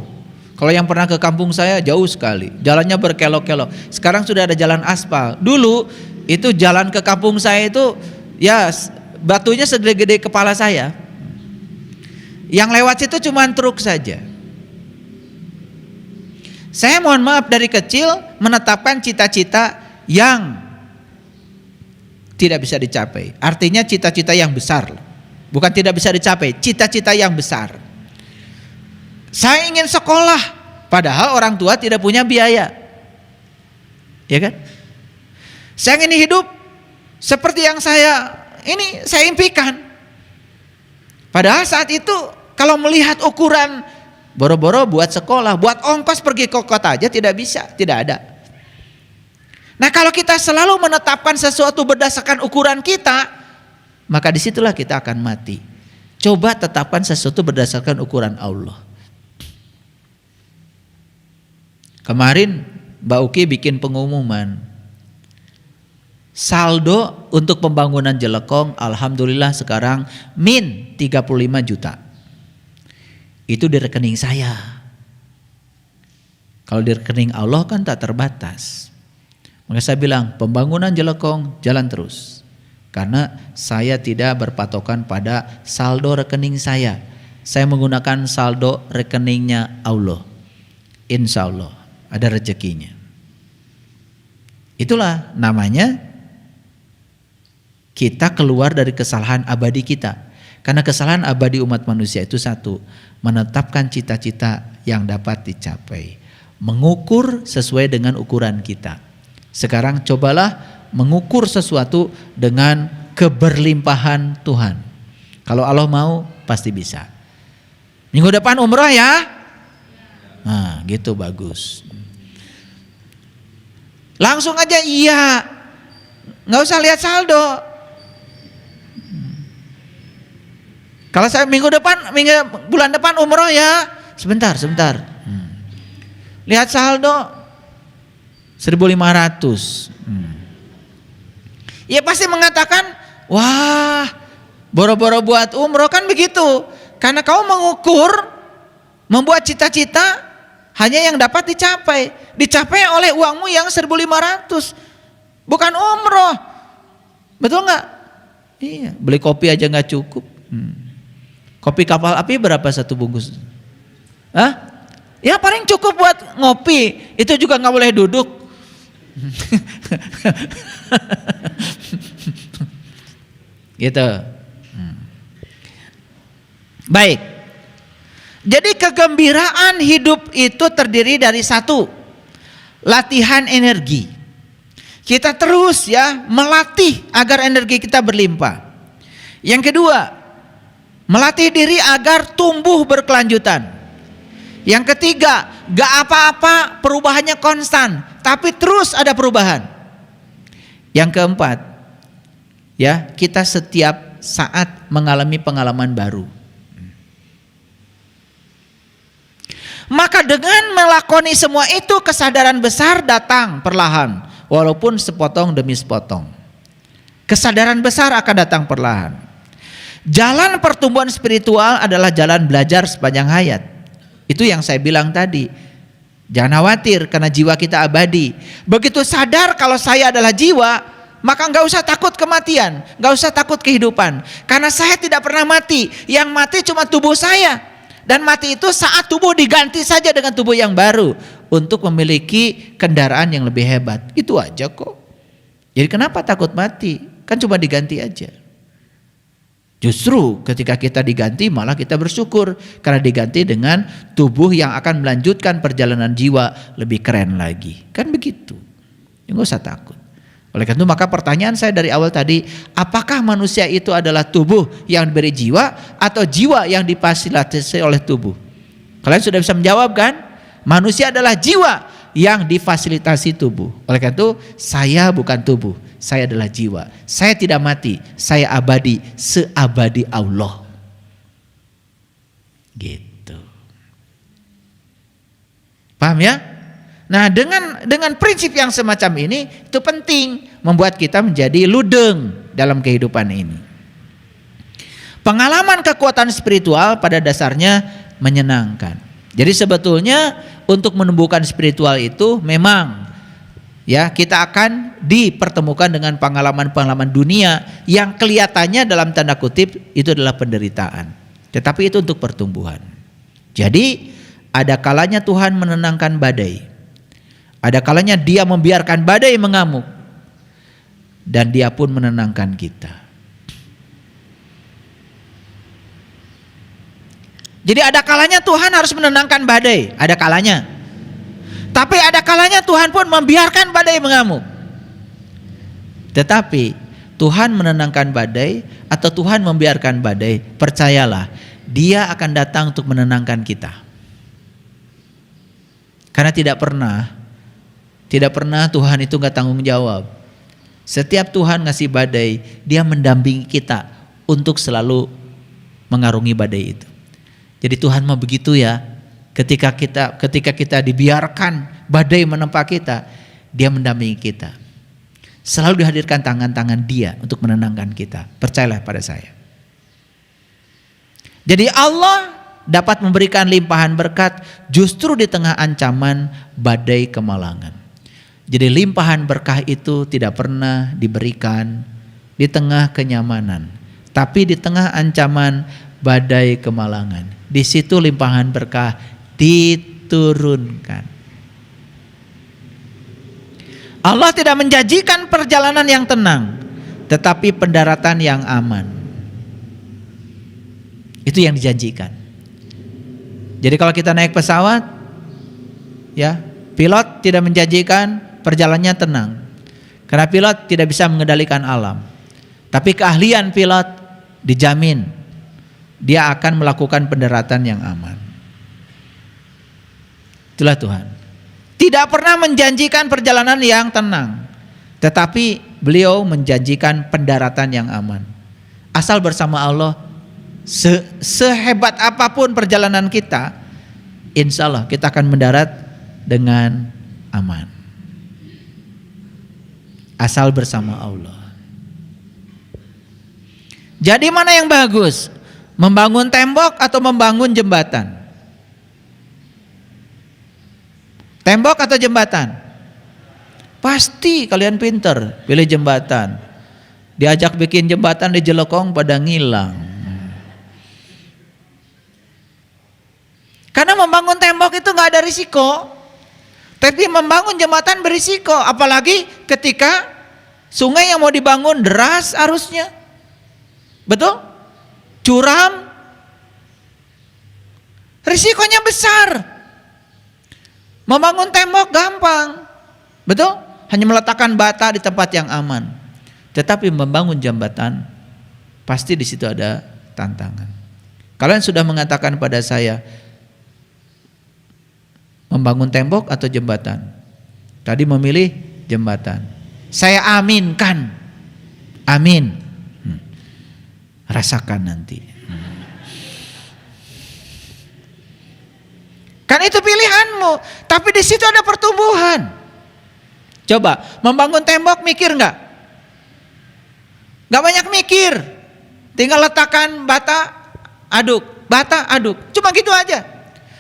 Kalau yang pernah ke kampung saya jauh sekali, jalannya berkelok-kelok. Sekarang sudah ada jalan aspal. Dulu itu jalan ke kampung saya itu ya batunya segede-gede kepala saya. Yang lewat situ cuma truk saja. Saya mohon maaf dari kecil menetapkan cita-cita yang tidak bisa dicapai. Artinya cita-cita yang besar. Bukan tidak bisa dicapai, cita-cita yang besar. Saya ingin sekolah, padahal orang tua tidak punya biaya. Ya kan? Saya ingin hidup seperti yang saya impikan. Padahal saat itu kalau melihat ukuran boro-boro buat sekolah, buat ongkos pergi ke kota aja tidak bisa, tidak ada. Nah, kalau kita selalu menetapkan sesuatu berdasarkan ukuran kita, maka disitulah kita akan mati. Coba tetapkan sesuatu berdasarkan ukuran Allah. Kemarin Mbak Uki bikin pengumuman, saldo untuk pembangunan Jelekong alhamdulillah sekarang min 35 juta. Itu di rekening saya. Kalau di rekening Allah kan tak terbatas. Maka saya bilang pembangunan Jelekong jalan terus. Karena saya tidak berpatokan pada saldo rekening saya. Saya menggunakan saldo rekeningnya Allah. Insya Allah ada rezekinya. Itulah namanya kita keluar dari kesalahan abadi kita. Karena kesalahan abadi umat manusia itu satu, menetapkan cita-cita yang dapat dicapai, mengukur sesuai dengan ukuran kita. Sekarang cobalah mengukur sesuatu dengan keberlimpahan Tuhan. Kalau Allah mau pasti bisa. Minggu depan umroh ya. Nah gitu bagus. Langsung aja iya, nggak usah lihat saldo. Kalau saya bulan depan umroh ya, sebentar. Lihat saldo 1.500. Ya pasti mengatakan, wah boro-boro buat umroh kan begitu. Karena kau mengukur, membuat cita-cita hanya yang dapat dicapai. Dicapai oleh uangmu yang 1.500. Bukan umroh. Betul gak? Iya, beli kopi aja gak cukup. Kopi kapal api berapa satu bungkus? Hah? Ya paling cukup buat ngopi. Itu juga gak boleh duduk. Gitu. Baik. Jadi kegembiraan hidup itu terdiri dari satu, latihan energi. Kita terus ya melatih agar energi kita berlimpah. Yang kedua, melatih diri agar tumbuh berkelanjutan. Yang ketiga, gak apa-apa perubahannya konstan, tapi terus ada perubahan. Yang keempat, ya kita setiap saat mengalami pengalaman baru. Maka dengan melakoni semua itu kesadaran besar datang perlahan, walaupun sepotong demi sepotong. Kesadaran besar akan datang perlahan. Jalan pertumbuhan spiritual adalah jalan belajar sepanjang hayat. Itu yang saya bilang tadi. Jangan khawatir karena jiwa kita abadi. Begitu sadar kalau saya adalah jiwa, maka gak usah takut kematian, gak usah takut kehidupan. Karena saya tidak pernah mati, yang mati cuma tubuh saya. Dan mati itu saat tubuh diganti saja dengan tubuh yang baru untuk memiliki kendaraan yang lebih hebat. Itu aja kok. Jadi kenapa takut mati? Kan cuma diganti aja. Justru ketika kita diganti malah kita bersyukur karena diganti dengan tubuh yang akan melanjutkan perjalanan jiwa lebih keren lagi. Kan begitu. Nggak usah takut. Oleh karena itu maka pertanyaan saya dari awal tadi, apakah manusia itu adalah tubuh yang diberi jiwa atau jiwa yang difasilitasi oleh tubuh? Kalian sudah bisa menjawab kan? Manusia adalah jiwa yang difasilitasi tubuh. Oleh karena itu saya bukan tubuh, saya adalah jiwa. Saya tidak mati, saya abadi, seabadi Allah. Gitu. Paham ya? Nah, dengan prinsip yang semacam ini itu penting membuat kita menjadi ludeng dalam kehidupan ini. Pengalaman kekuatan spiritual pada dasarnya menyenangkan. Jadi sebetulnya untuk menumbuhkan spiritual itu memang ya kita akan dipertemukan dengan pengalaman-pengalaman dunia yang kelihatannya dalam tanda kutip itu adalah penderitaan. Tetapi itu untuk pertumbuhan. Jadi ada kalanya Tuhan menenangkan badai. Ada kalanya Dia membiarkan badai mengamuk. Dan Dia pun menenangkan kita. Jadi ada kalanya Tuhan harus menenangkan badai, ada kalanya. Tapi ada kalanya Tuhan pun membiarkan badai mengamuk. Tetapi Tuhan menenangkan badai atau Tuhan membiarkan badai, percayalah, Dia akan datang untuk menenangkan kita. Karena tidak pernah Tuhan itu gak tanggung jawab. Setiap Tuhan ngasih badai, Dia mendampingi kita untuk selalu mengarungi badai itu. Jadi Tuhan mau begitu ya. Ketika kita dibiarkan badai menempa kita, Dia mendampingi kita. Selalu dihadirkan tangan-tangan Dia untuk menenangkan kita. Percayalah pada saya. Jadi Allah dapat memberikan limpahan berkat justru di tengah ancaman badai kemalangan. Jadi limpahan berkah itu tidak pernah diberikan di tengah kenyamanan, tapi di tengah ancaman badai kemalangan. Di situ limpahan berkah diturunkan. Allah tidak menjanjikan perjalanan yang tenang, tetapi pendaratan yang aman. Itu yang dijanjikan. Jadi kalau kita naik pesawat, ya, pilot tidak menjanjikan perjalanannya tenang. Karena pilot tidak bisa mengendalikan alam. Tapi keahlian pilot dijamin dia akan melakukan pendaratan yang aman. Itulah Tuhan. Tidak pernah menjanjikan perjalanan yang tenang, tetapi beliau menjanjikan pendaratan yang aman. Asal bersama Allah, sehebat apapun perjalanan kita, insya Allah kita akan mendarat dengan aman. Asal bersama Allah. Jadi mana yang bagus? Membangun tembok atau membangun jembatan? Tembok atau jembatan? Pasti kalian pinter pilih jembatan. Diajak bikin jembatan di Jelekong pada ngilang. Karena membangun tembok itu gak ada risiko. Tapi membangun jembatan berisiko, apalagi ketika sungai yang mau dibangun deras arusnya. Betul? Curam. Risikonya besar. Membangun tembok gampang. Betul? Hanya meletakkan bata di tempat yang aman. Tetapi membangun jembatan pasti di situ ada tantangan. Kalian sudah mengatakan pada saya, membangun tembok atau jembatan? Tadi memilih jembatan. Saya aminkan. Amin. Rasakan nanti. Kan itu pilihanmu. Tapi di situ ada pertumbuhan. Coba, membangun tembok mikir nggak? Nggak banyak mikir. Tinggal letakkan bata, aduk. Bata, aduk. Cuma gitu aja.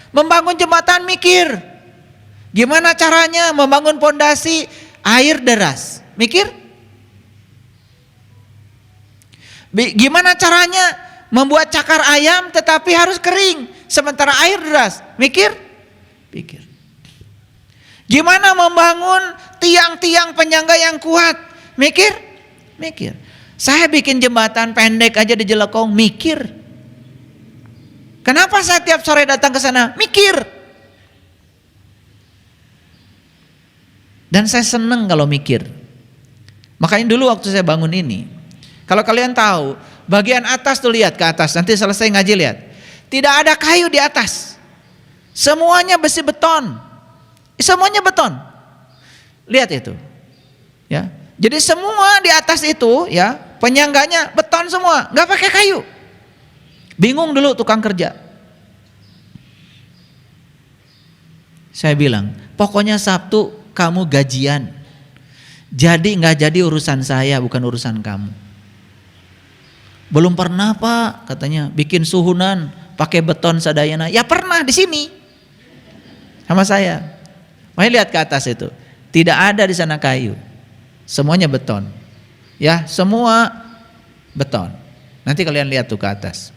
Membangun jembatan mikir. Gimana caranya membangun pondasi air deras? Mikir. Gimana caranya membuat cakar ayam tetapi harus kering sementara air deras? Mikir. Pikir. Gimana membangun tiang-tiang penyangga yang kuat? Mikir. Mikir. Saya bikin jembatan pendek aja di Jelekong, mikir. Kenapa saya tiap sore datang ke sana? Mikir. Dan saya senang kalau mikir. Makanya dulu waktu saya bangun ini, kalau kalian tahu, bagian atas tuh lihat ke atas, nanti selesai ngaji lihat. Tidak ada kayu di atas. Semuanya besi beton. Semuanya beton. Lihat itu. Ya. Jadi semua di atas itu ya, penyangganya beton semua, nggak pakai kayu. Bingung dulu tukang kerja. Saya bilang, pokoknya Sabtu kamu gajian. Jadi nggak jadi urusan saya, bukan urusan kamu. Belum pernah Pak, katanya bikin suhunan pakai beton sadayana. Ya pernah di sini sama saya. Makanya lihat ke atas itu, tidak ada di sana kayu, semuanya beton. Ya semua beton. Nanti kalian lihat tuh ke atas.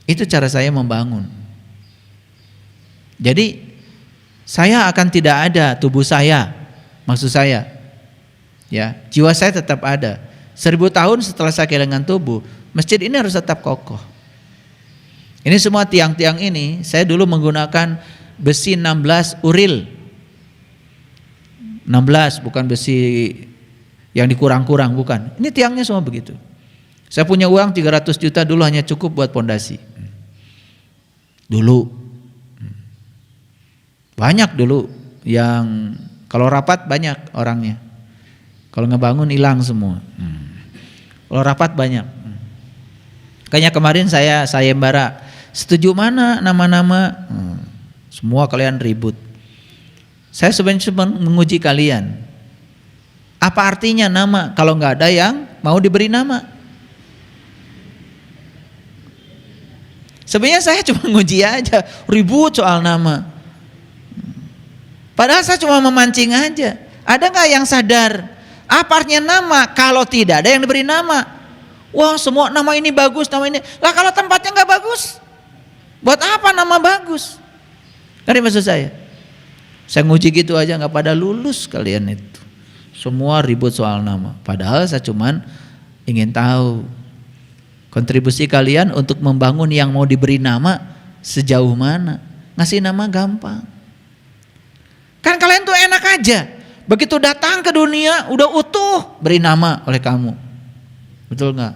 Itu cara saya membangun. Jadi saya akan tidak ada tubuh saya, maksud saya, ya jiwa saya tetap ada. 1000 tahun setelah saya kehilangan tubuh, masjid ini harus tetap kokoh. Ini semua tiang-tiang ini, saya dulu menggunakan besi 16 uril. 16, bukan besi yang dikurang-kurang, bukan. Ini tiangnya semua begitu. Saya punya uang 300 juta dulu hanya cukup buat pondasi. Dulu. Banyak dulu yang kalau rapat banyak orangnya. Kalau ngebangun hilang semua. Kalau rapat banyak. Kayaknya kemarin saya sayembara, setuju mana nama-nama? Semua kalian ribut. Saya sebenarnya cuma menguji kalian. Apa artinya nama kalau nggak ada yang mau diberi nama? Sebenarnya saya cuma nguji aja, ribut soal nama. Padahal saya cuma memancing aja. Ada nggak yang sadar apa artinya nama kalau tidak ada yang diberi nama? Wah semua nama ini bagus, nama ini. Lah kalau tempatnya nggak bagus, buat apa nama bagus? Ngerti maksud saya? Saya nguji gitu aja nggak pada lulus kalian itu. Semua ribut soal nama. Padahal saya cuman ingin tahu kontribusi kalian untuk membangun yang mau diberi nama sejauh mana. Ngasih nama gampang. Kan kalian tuh enak aja. Begitu datang ke dunia udah utuh beri nama oleh kamu. Betul gak?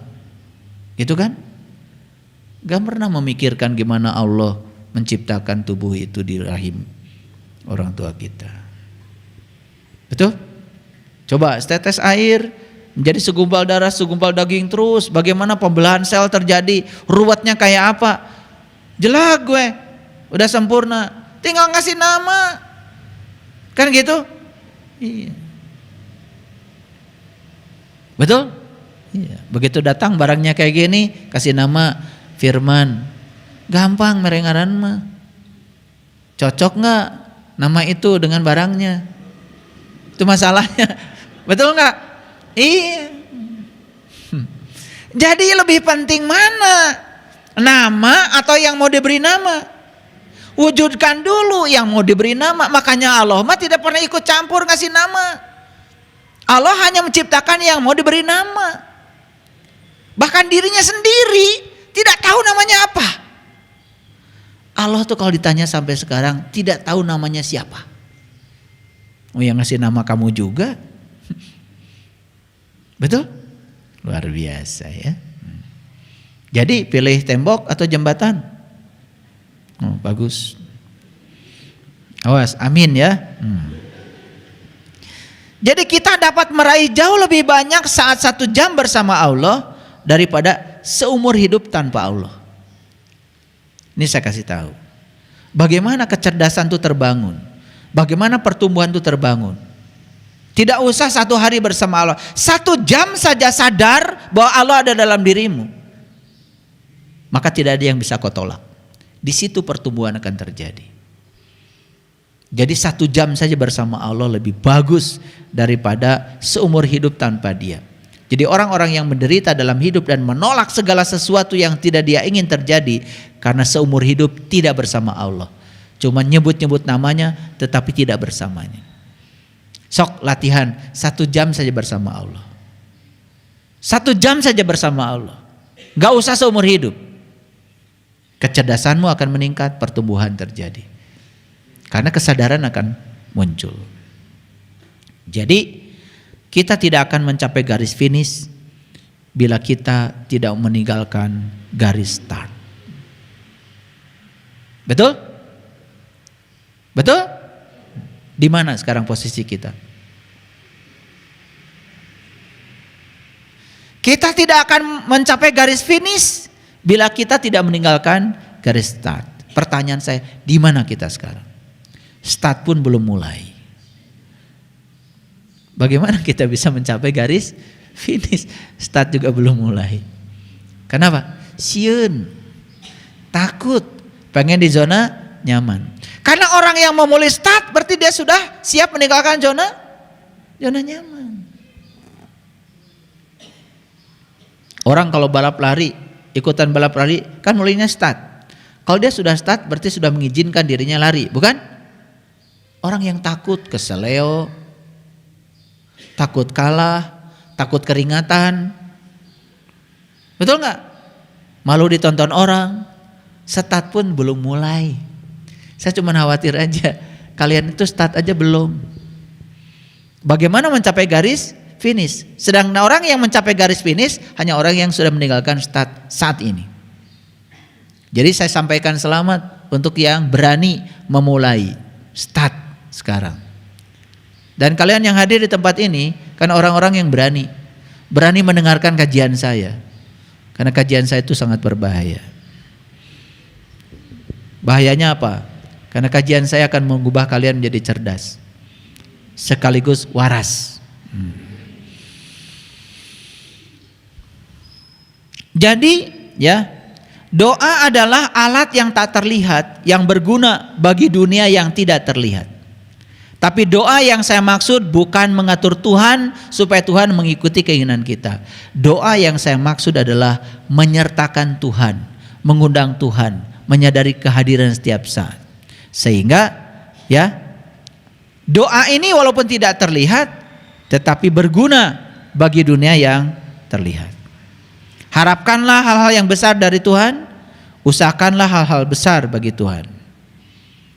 Gitu kan? Gak pernah memikirkan gimana Allah menciptakan tubuh itu di rahim orang tua kita. Betul? Coba setetes air menjadi segumpal darah, segumpal daging terus. Bagaimana pembelahan sel terjadi, ruwetnya kayak apa? Jelas gue, udah sempurna. Tinggal ngasih nama. Kan gitu? Iya. Betul? Iya. Begitu datang barangnya kayak gini, kasih nama Firman. Gampang merengaran mah. Cocok nggak nama itu dengan barangnya? Itu masalahnya. Betul nggak? Iya. Jadi lebih penting mana? Nama atau yang mau diberi nama? Wujudkan dulu yang mau diberi nama. Makanya Allah mah tidak pernah ikut campur ngasih nama. Allah hanya menciptakan yang mau diberi nama. Bahkan dirinya sendiri tidak tahu namanya apa. Allah tuh kalau ditanya sampai sekarang tidak tahu namanya siapa. Oh yang ngasih nama kamu juga. Betul? Luar biasa ya. Jadi pilih tembok atau jembatan? Oh, bagus. Awas, amin ya. Jadi kita dapat meraih jauh lebih banyak saat 1 jam bersama Allah daripada seumur hidup tanpa Allah. Ini saya kasih tahu. Bagaimana kecerdasan itu terbangun. Bagaimana pertumbuhan itu terbangun. Tidak usah 1 hari bersama Allah. 1 jam saja sadar bahwa Allah ada dalam dirimu. Maka tidak ada yang bisa kau tolak. Di situ pertumbuhan akan terjadi. Jadi 1 jam saja bersama Allah lebih bagus daripada seumur hidup tanpa Dia. Jadi orang-orang yang menderita dalam hidup dan menolak segala sesuatu yang tidak dia ingin terjadi karena seumur hidup tidak bersama Allah. Cuma nyebut-nyebut namanya tetapi tidak bersamanya. Sok latihan 1 jam saja bersama Allah. 1 jam saja bersama Allah. Gak usah seumur hidup. Kecerdasanmu akan meningkat, pertumbuhan terjadi. Karena kesadaran akan muncul. Jadi Kita tidak akan mencapai garis finish bila kita tidak meninggalkan garis start. Betul? Betul? Di mana sekarang posisi kita? Kita tidak akan mencapai garis finish bila kita tidak meninggalkan garis start. Pertanyaan saya, di mana kita sekarang? Start pun belum mulai. Bagaimana kita bisa mencapai garis finish? Start juga belum mulai. Kenapa? Sieun, takut, pengen di zona nyaman. Karena orang yang mau mulai start berarti dia sudah siap meninggalkan zona nyaman. Orang kalau balap lari, ikutan balap lari kan mulainya start. Kalau dia sudah start berarti sudah mengizinkan dirinya lari, bukan? Orang yang takut keseleo, takut kalah, takut keringatan, betul nggak? Malu ditonton orang, start pun belum mulai. Saya cuma khawatir aja, kalian itu start aja belum. Bagaimana mencapai garis finish? Sedang orang yang mencapai garis finish hanya orang yang sudah meninggalkan start saat ini. Jadi saya sampaikan selamat untuk yang berani memulai start sekarang. Dan kalian yang hadir di tempat ini kan orang-orang yang berani mendengarkan kajian saya. Karena kajian saya itu sangat berbahaya. Bahayanya apa? Karena kajian saya akan mengubah kalian menjadi cerdas sekaligus waras. Jadi ya, doa adalah alat yang tak terlihat yang berguna bagi dunia yang tidak terlihat. Tapi doa yang saya maksud bukan mengatur Tuhan supaya Tuhan mengikuti keinginan kita. Doa yang saya maksud adalah menyertakan Tuhan, mengundang Tuhan, menyadari kehadiran setiap saat. Sehingga ya, doa ini walaupun tidak terlihat tetapi berguna bagi dunia yang terlihat. Harapkanlah hal-hal yang besar dari Tuhan, usahakanlah hal-hal besar bagi Tuhan.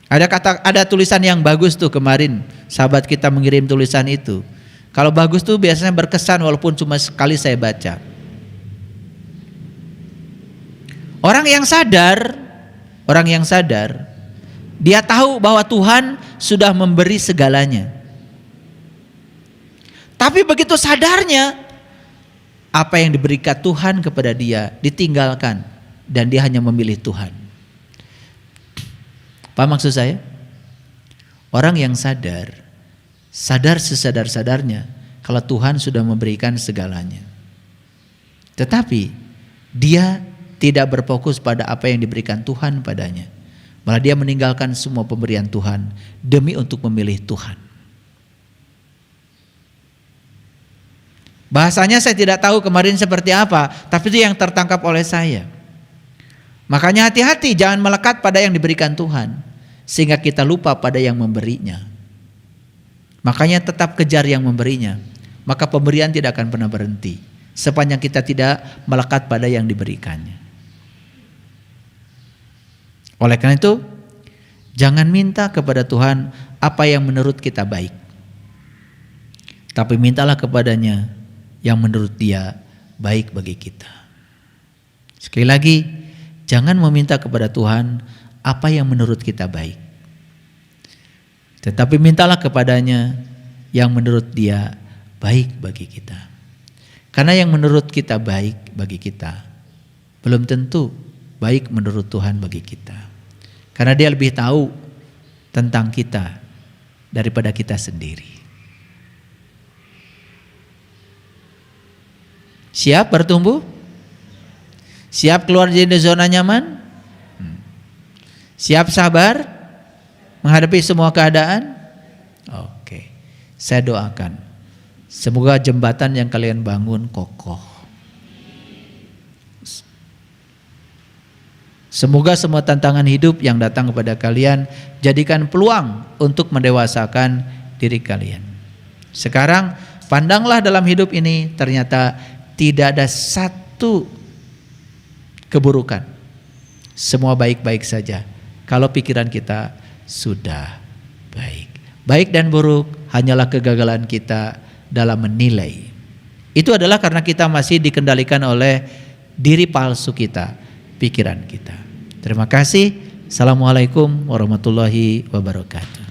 Ada tulisan yang bagus tuh kemarin, sahabat kita mengirim tulisan itu. Kalau bagus tuh biasanya berkesan walaupun cuma sekali saya baca. Orang yang sadar, dia tahu bahwa Tuhan sudah memberi segalanya. Tapi begitu sadarnya, apa yang diberikan Tuhan kepada dia ditinggalkan dan dia hanya memilih Tuhan. Apa maksud saya? Orang yang sadar sesadar-sadarnya kalau Tuhan sudah memberikan segalanya. Tetapi dia tidak berfokus pada apa yang diberikan Tuhan padanya. Malah dia meninggalkan semua pemberian Tuhan demi untuk memilih Tuhan. Bahasanya saya tidak tahu kemarin seperti apa, tapi itu yang tertangkap oleh saya. Makanya hati-hati jangan melekat pada yang diberikan Tuhan sehingga kita lupa pada yang memberinya. Makanya tetap kejar yang memberinya, maka pemberian tidak akan pernah berhenti sepanjang kita tidak melekat pada yang diberikannya. Oleh karena itu, jangan minta kepada Tuhan apa yang menurut kita baik, tapi mintalah kepadanya yang menurut Dia baik bagi kita. Sekali lagi, jangan meminta kepada Tuhan apa yang menurut kita baik, tetapi mintalah kepadanya yang menurut Dia baik bagi kita. Karena yang menurut kita baik bagi kita belum tentu baik menurut Tuhan bagi kita. Karena Dia lebih tahu tentang kita daripada kita sendiri. Siap bertumbuh? Siap keluar dari zona nyaman? Siap sabar menghadapi semua keadaan? Oke. Saya doakan semoga jembatan yang kalian bangun kokoh. Semoga semua tantangan hidup yang datang kepada kalian jadikan peluang untuk mendewasakan diri kalian. Sekarang pandanglah dalam hidup ini ternyata tidak ada satu keburukan. Semua baik-baik saja kalau pikiran kita sudah baik. Baik dan buruk hanyalah kegagalan kita dalam menilai. Itu adalah karena kita masih dikendalikan oleh diri palsu kita, pikiran kita. Terima kasih. Assalamualaikum warahmatullahi wabarakatuh.